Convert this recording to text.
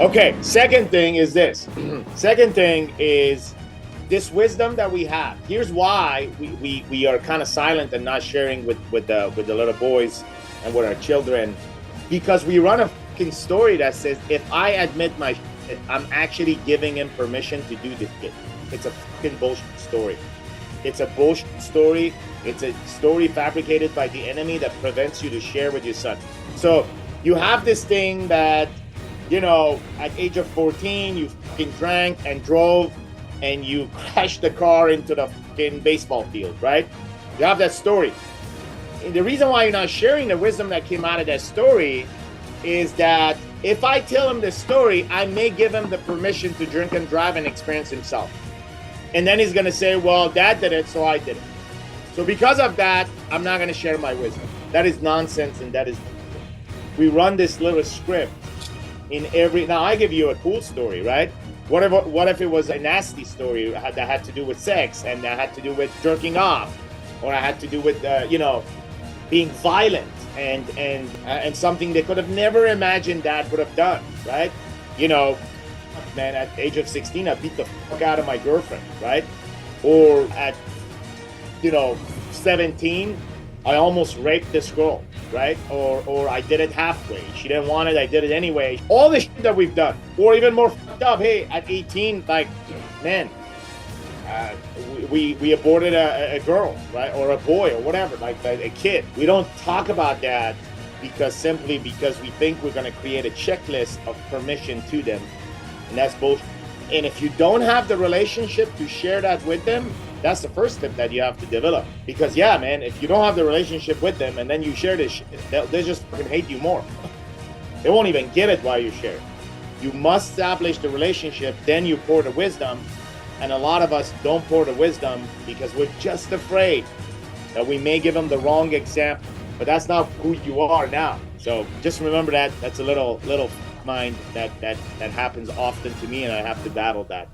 Okay, second thing is this. Second thing is this wisdom that we have. Here's why we are kind of silent and not sharing with the little boys and with our children, because we run a fucking story that says if I admit my shit, I'm actually giving him permission to do this shit. It's a fucking bullshit story. It's a bullshit story. It's a story fabricated by the enemy that prevents you to share with your son. So you have this thing that, you know, at age of 14, you fucking drank and drove and you crashed the car into the fucking baseball field, right? You have that story. And the reason why you're not sharing the wisdom that came out of that story is that if I tell him the story, I may give him the permission to drink and drive and experience himself. And then he's going to say, well, dad did it, so I did it. So because of that, I'm not going to share my wisdom. That is nonsense, and that is... We run this little script in every... Now, I give you a cool story, right? What if it was a nasty story that had to do with sex, and that had to do with jerking off, or I had to do with, being violent, and something they could have never imagined Dad would have done, right? You know, man, at the age of 16, I beat the fuck out of my girlfriend, right? Or at, 17, I almost raped this girl, right? Or I did it halfway. She didn't want it, I did it anyway. All the shit that we've done. Or even more fucked up, hey, at 18, like, man, we aborted a girl, right? Or a boy, or whatever, like a kid. We don't talk about that simply because we think we're going to create a checklist of permission to them. And that's bullshit. And if you don't have the relationship to share that with them, that's the first step that you have to develop. Because yeah, man, if you don't have the relationship with them and then you share this shit, they just fucking hate you more. They won't even get it while you share it. You must establish the relationship, then you pour the wisdom. And a lot of us don't pour the wisdom because we're just afraid that we may give them the wrong example. But that's not who you are now. So just remember that. That's a little mind that happens often to me, and I have to battle that.